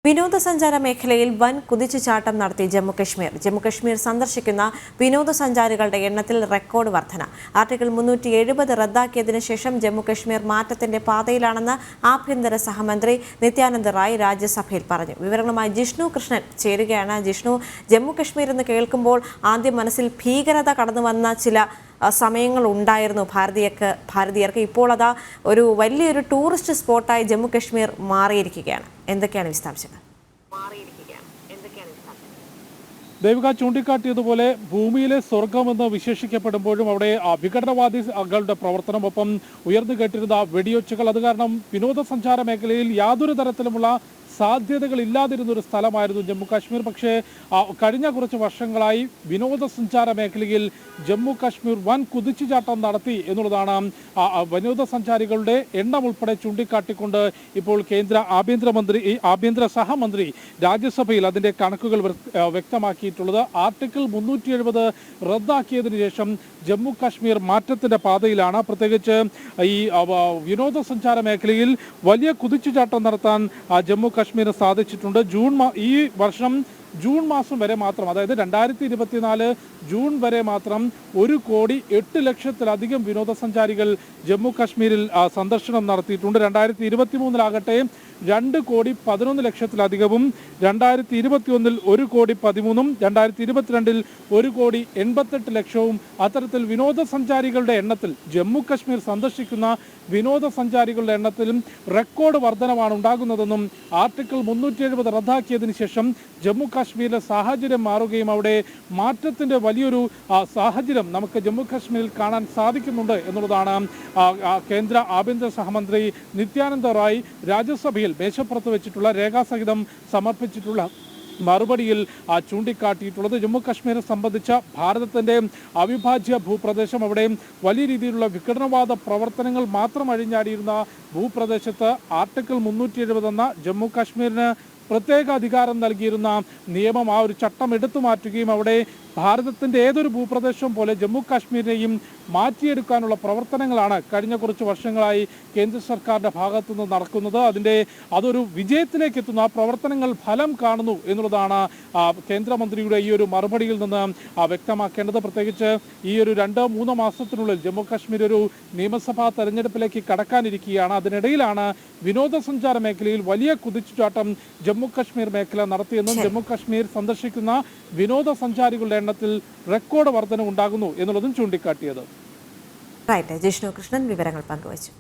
വിനോദസഞ്ചാര മേഖലയിൽ വൻ കുതിച്ചുചാട്ടം നടത്തി ജമ്മുകശ്മീർ സന്ദർശിക്കുന്ന വിനോദസഞ്ചാരികളുടെ എണ്ണത്തിൽ റെക്കോർഡ് വർധന. ആർട്ടിക്കിൾ 370 റദ്ദാക്കിയതിനു ശേഷം ജമ്മുകശ്മീർ മാറ്റത്തിന്റെ പാതയിലാണെന്ന് ആഭ്യന്തര സഹമന്ത്രി നിത്യാനന്ദ് റായ് രാജ്യസഭയിൽ പറഞ്ഞു. വിവരങ്ങളുമായി ജിഷ്ണു കൃഷ്ണൻ ചേരുകയാണ്. ജിഷ്ണു, ജമ്മുകശ്മീർ എന്ന് കേൾക്കുമ്പോൾ ആദ്യം മനസ്സിൽ ഭീകരത കടന്നുവന്ന ചില സമയങ്ങൾ ഉണ്ടായിരുന്നു ഭാരതീയർക്ക്. ഇപ്പോൾ അതാ ഒരു വലിയൊരു ടൂറിസ്റ്റ് സ്പോട്ടായി ജമ്മുകശ്മീർ മാറിയിരിക്കുകയാണ്. എന്തൊക്കെയാണ് വിശദാംശങ്ങൾ? ദേവിക ചൂണ്ടിക്കാട്ടിയതുപോലെ ഭൂമിയിലെ സ്വർഗമെന്ന് വിശേഷിക്കപ്പെടുമ്പോഴും അവിടെ വിഘടനവാദികളുടെ പ്രവർത്തനം, ഒപ്പം ഉയർന്നു കേട്ടിരുന്ന വെടിയൊച്ചകൾ, അത് കാരണം വിനോദസഞ്ചാര മേഖലയിൽ യാതൊരു തരത്തിലുമുള്ള സാധ്യതകൾ ഇല്ലാതിരുന്ന ഒരു സ്ഥലമായിരുന്നു ജമ്മുകാശ്മീർ. പക്ഷേ കഴിഞ്ഞ കുറച്ച് വർഷങ്ങളായി വിനോദസഞ്ചാര മേഖലയിൽ ജമ്മുകാശ്മീർ വൻ കുതിച്ചുചാട്ടം നടത്തി എന്നുള്ളതാണ് വിനോദസഞ്ചാരികളുടെ എണ്ണം ഉൾപ്പെടെ ചൂണ്ടിക്കാട്ടിക്കൊണ്ട് ഇപ്പോൾ ആഭ്യന്തര സഹമന്ത്രി രാജ്യസഭയിൽ അതിന്റെ കണക്കുകൾ വ്യക്തമാക്കിയിട്ടുള്ളത്. ആർട്ടിക്കിൾ 370 റദ്ദാക്കിയതിനു ശേഷം ജമ്മുകാശ്മീർ മാറ്റത്തിന്റെ പാതയിലാണ്. പ്രത്യേകിച്ച് ഈ വിനോദസഞ്ചാര മേഖലയിൽ വലിയ കുതിച്ചുചാട്ടം നടത്താൻ ജമ്മുകാശ്മീരിന് സാധിച്ചിട്ടുണ്ട്. ഈ വർഷം ജൂൺ മാസം വരെ മാത്രം, അതായത് 2024 ജൂൺ വരെ മാത്രം 1,08,00,000-ലധികം വിനോദസഞ്ചാരികൾ ജമ്മുകാശ്മീരിൽ സന്ദർശനം നടത്തിയിട്ടുണ്ട്. 2023-ലാകട്ടെ 2,11,00,000-ലധികവും, 2021 1,13,00,000-ഉം, 2022 1,88,00,000-ഉം അത്തരത്തിൽ വിനോദസഞ്ചാരികളുടെ എണ്ണത്തിൽ, ജമ്മുകാശ്മീർ സന്ദർശിക്കുന്ന വിനോദസഞ്ചാരികളുടെ എണ്ണത്തിലും റെക്കോർഡ് വർധനമാണ് ഉണ്ടാകുന്നതെന്നും ആർട്ടിക്കിൾ 370 റദ്ദാക്കിയതിനു ശേഷം ജമ്മുകാശ്മീരിലെ സാഹചര്യം മാറുകയും അവിടെ മാറ്റത്തിന്റെ വലിയൊരു സാഹചര്യം നമുക്ക് ജമ്മുകാശ്മീരിൽ കാണാൻ സാധിക്കുന്നുണ്ട് എന്നുള്ളതാണ് കേന്ദ്ര ആഭ്യന്തര സഹമന്ത്രി നിത്യാനന്ദ റായ് രാജ്യസഭയിൽ മേശപ്പുറത്ത് വെച്ചിട്ടുള്ള രേഖാസഹിതം സമർപ്പിച്ചിട്ടുള്ള മറുപടിയിൽ ചൂണ്ടിക്കാട്ടിയിട്ടുള്ളത്. ജമ്മുകാശ്മീരെ സംബന്ധിച്ച ഭാരതത്തിന്റെ അവിഭാജ്യ ഭൂപ്രദേശം, അവിടെ വലിയ രീതിയിലുള്ള വിഘടനവാദ പ്രവർത്തനങ്ങൾ മാത്രം അഴിഞ്ഞാടിയിരുന്ന ഭൂപ്രദേശത്ത് ആർട്ടിക്കിൾ 370 എന്ന ജമ്മുകാശ്മീരിന് പ്രത്യേക അധികാരം നൽകിയിരുന്ന നിയമം, ആ ഒരു ചട്ടം എടുത്തു മാറ്റുകയും അവിടെ ഭാരതത്തിന്റെ ഏതൊരു ഭൂപ്രദേശവും പോലെ ജമ്മുകാശ്മീരിനെയും മാറ്റിയെടുക്കാനുള്ള പ്രവർത്തനങ്ങളാണ് കഴിഞ്ഞ കുറച്ച് വർഷങ്ങളായി കേന്ദ്ര സർക്കാരിന്റെ ഭാഗത്തുനിന്ന് നടക്കുന്നത്. അതൊരു വിജയത്തിലേക്ക് എത്തുന്നു, ആ പ്രവർത്തനങ്ങൾ ഫലം കാണുന്നു എന്നുള്ളതാണ് കേന്ദ്രമന്ത്രിയുടെ ഈ ഒരു മറുപടിയിൽ നിന്ന് വ്യക്തമാക്കേണ്ടത്. പ്രത്യേകിച്ച് ഈ ഒരു 2-3 മാസത്തിനുള്ളിൽ ജമ്മുകാശ്മീർ ഒരു നിയമസഭാ തെരഞ്ഞെടുപ്പിലേക്ക് കടക്കാനിരിക്കുകയാണ്. അതിനിടയിലാണ് വിനോദസഞ്ചാര മേഖലയിൽ വലിയ കുതിച്ചുചാട്ടം ജമ്മുകാശ്മീർ മേഖല നടത്തിയെന്നും ജമ്മുകാശ്മീർ സന്ദർശിക്കുന്ന വിനോദസഞ്ചാരികളുടെ എണ്ണത്തിൽ റെക്കോർഡ് വർധന ഉണ്ടാകുന്നു എന്നുള്ളതും ചൂണ്ടിക്കാട്ടിയത്. ജിഷ്ണു കൃഷ്ണൻ വിവരങ്ങൾ പങ്കുവച്ചു.